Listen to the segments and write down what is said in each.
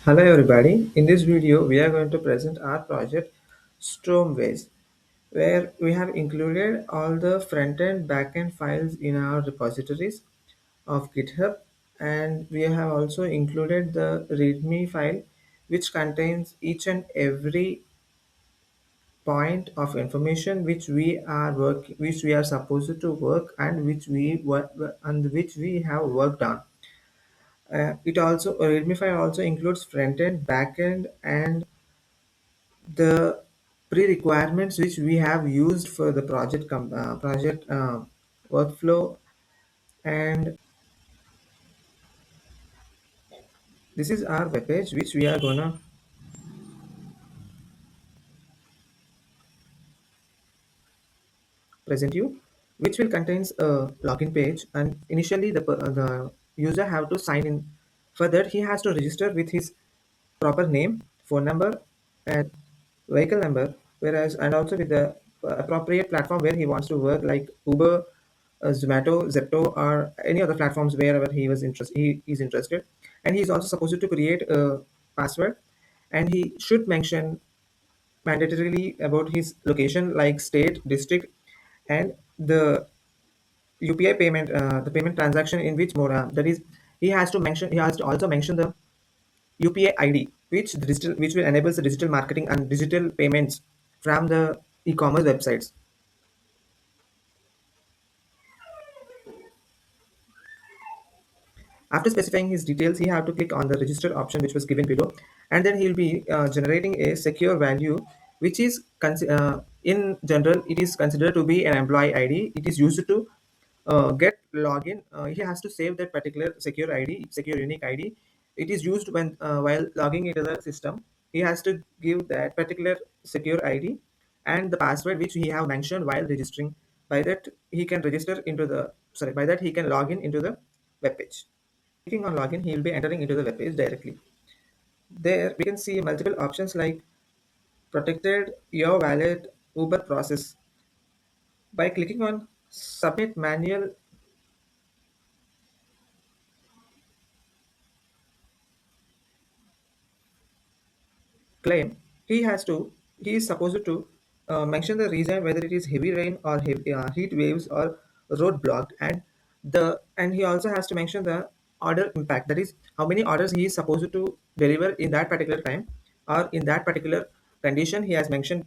Hello everybody, in this video we are going to present our project StormWage, where we have included all the front-end back-end files in our repositories of GitHub, and we have also included the README file which contains each and every point of information which we are supposed to work and which we have worked on. It also README file also includes front-end, back-end, and the pre-requirements which we have used for the project workflow, and this is our webpage which we are gonna present you, which will contains a login page. And initially the user have to sign in. For that he has to register with his proper name, phone number, and vehicle number, whereas and also with the appropriate platform where he wants to work, like Uber, Zomato, Zepto, or any other platforms wherever he is interested. And he's also supposed to create a password, and he should mention mandatorily about his location, like state, district, and the UPI payment, the payment transaction in which mode. That is, he has to also mention the UPI ID, which will enable the digital marketing and digital payments from the e-commerce websites. After specifying his details, he have to click on the register option which was given below, and then he'll be generating a secure value, which is in general it is considered to be an employee ID. It is used to get login. He has to save that particular secure ID, secure unique ID. It is used when while logging into the system. He has to give that particular secure ID and the password which he have mentioned while registering. By that he can register into the sorry. By that he can log in into the web page. Clicking on login, he will be entering into the web page directly. There we can see multiple options like protected your wallet Uber process. By clicking on submit manual claim, he is supposed to mention the reason, whether it is heavy rain or heat waves or road blocked, and he also has to mention the order impact, that is how many orders he is supposed to deliver in that particular time or in that particular condition. He has mentioned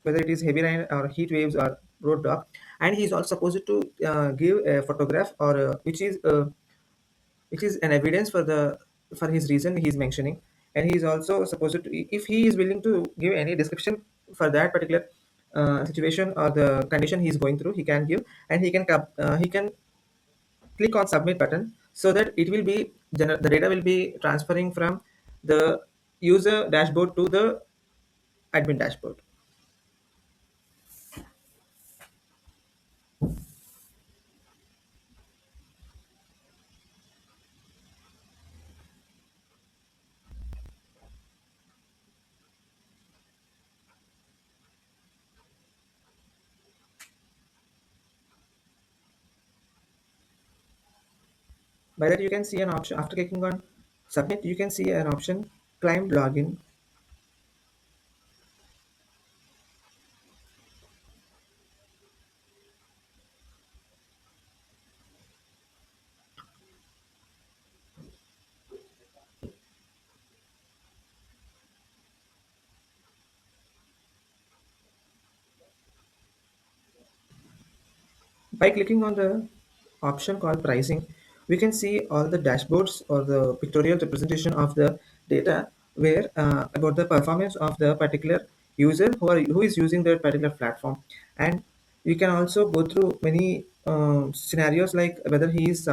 whether it is heavy rain or heat waves or road block, and he is also supposed to give a photograph or which is an evidence for his reason he is mentioning. And he is also supposed to, if he is willing to give any description for that particular situation or the condition he is going through, he can give. And he can click on submit button, so that it will be the data will be transferring from the user dashboard to the admin dashboard. By that you can see an option, after clicking on submit you can see an option claim login. By clicking on the option called pricing, we can see all the dashboards or the pictorial representation of the data, where about the performance of the particular user who is using that particular platform. And we can also go through many scenarios, like whether he is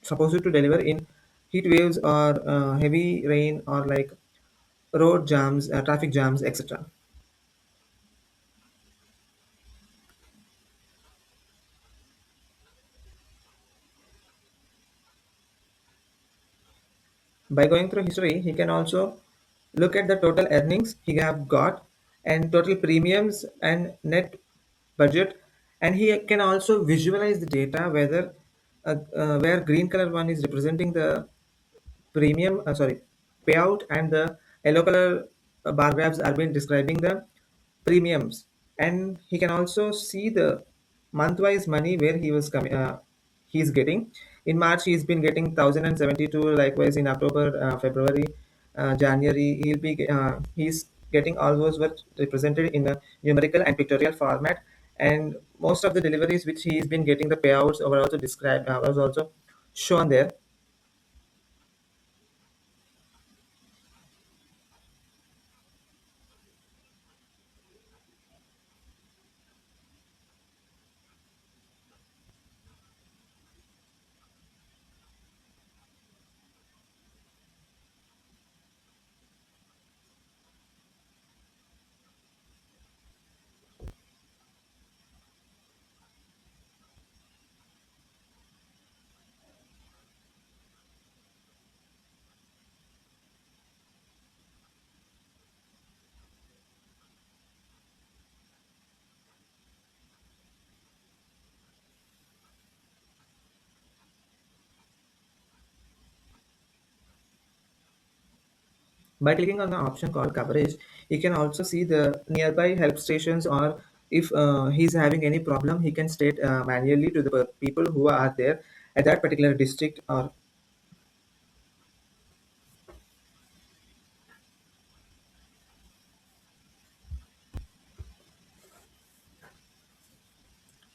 supposed to deliver in heat waves or heavy rain, or like road jams, traffic jams, etc. By going through history, he can also look at the total earnings he have got, and total premiums and net budget. And he can also visualize the data, whether where green color one is representing the premium, sorry, payout, and the yellow color bar graphs are been describing the premiums. And he can also see the month-wise money where he was coming. He's getting in March. He's been getting 1,072. Likewise in October, February, January, he's getting all those were represented in a numerical and pictorial format. And most of the deliveries which he's been getting, the payouts were also described, was also shown there. By clicking on the option called coverage, he can also see the nearby help stations, or if he's having any problem, he can state manually to the people who are there at that particular district, or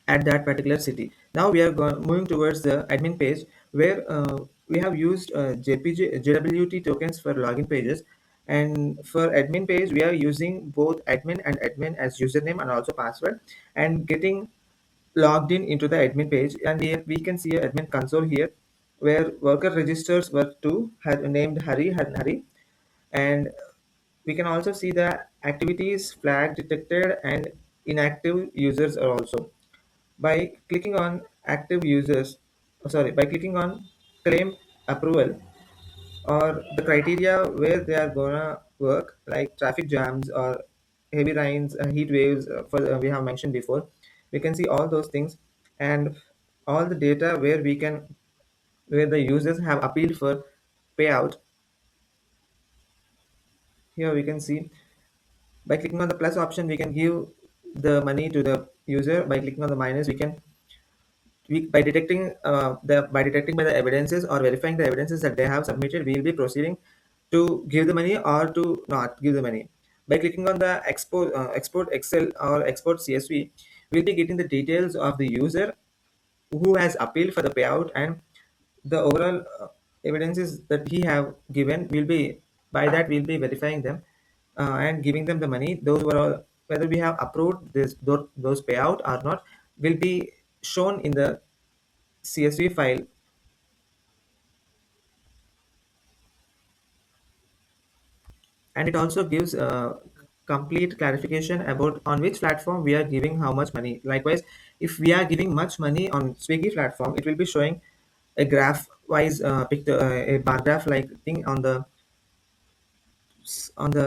at that particular city. Now we are moving towards the admin page, where we have used JPG, JWT tokens for login pages. And for admin page, we are using both admin and admin as username and also password, and getting logged in into the admin page. And here we can see a admin console here, where worker registers were two, had named Hari and Hari. And we can also see the activities flag detected and inactive users are also. By clicking on active users, by clicking on claim approval, or the criteria where they are gonna work, like traffic jams or heavy rains, heat waves, we have mentioned before, we can see all those things. And all the data where the users have appealed for payout. Here we can see, by clicking on the plus option, we can give the money to the user. By clicking on the minus, by detecting by detecting by the evidences or verifying the evidences that they have submitted, we will be proceeding to give the money or to not give the money. By clicking on the export Excel or export CSV, we'll be getting the details of the user who has appealed for the payout, and the overall evidences that he have given will be, by that we'll be verifying them and giving them the money. Those were all, whether we have approved those payout or not, will be shown in the CSV file. And it also gives complete clarification about on which platform we are giving how much money. Likewise, if we are giving much money on Swiggy platform, it will be showing a graph wise picture, a bar graph like thing on the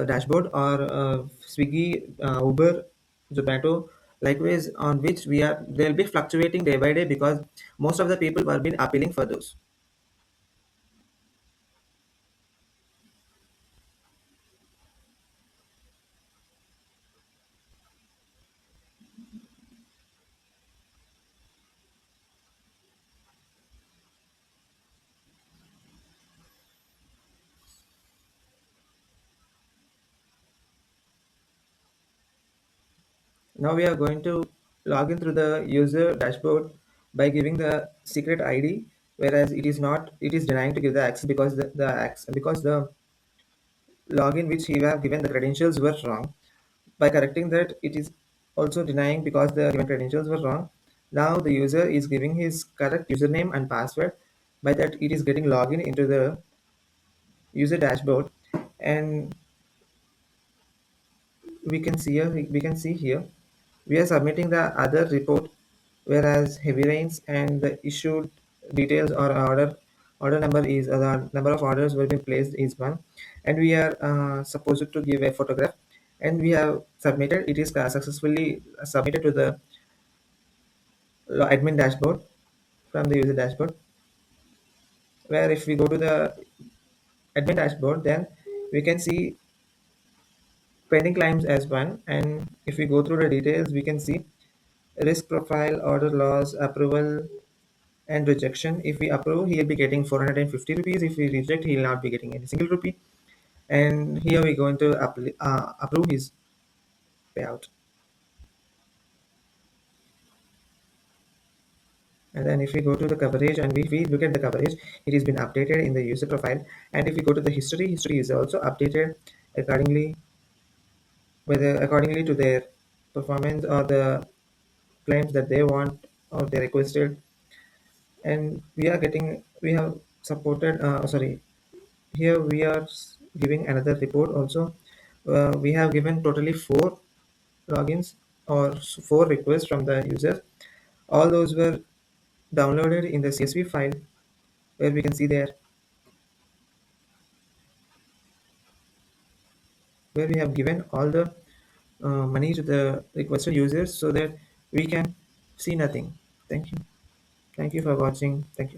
dashboard, or Swiggy, Uber, Zomato. Likewise, on which we are, they'll be fluctuating day by day, because most of the people have been appealing for those. Now we are going to log in through the user dashboard by giving the secret ID, whereas it is denying to give the access, because the login which he have given the credentials were wrong. By correcting that, it is also denying because the given credentials were wrong. Now the user is giving his correct username and password. By that, it is getting login into the user dashboard. And we can see here we are submitting the other report, whereas heavy rains and the issued details or order number is, the number of orders will be placed is one. And we are supposed to give a photograph, and we have submitted. It is successfully submitted to the admin dashboard from the user dashboard, where if we go to the admin dashboard, then we can see pending claims as one. And if we go through the details, we can see risk profile, order loss, approval, and rejection. If we approve, he'll be getting 450 rupees. If we reject, he'll not be getting any single rupee. And here we're going to approve his payout. And then if we go to the coverage and we look at the coverage, it has been updated in the user profile. And if we go to the history is also updated accordingly, whether accordingly to their performance or the claims that they want or they requested. And we have supported, sorry, here we are giving another report also. We have given totally four logins or four requests from the user. All those were downloaded in the CSV file where we can see there, where we have given all the money to the requested users so that we can see nothing. Thank you. Thank you for watching. Thank you.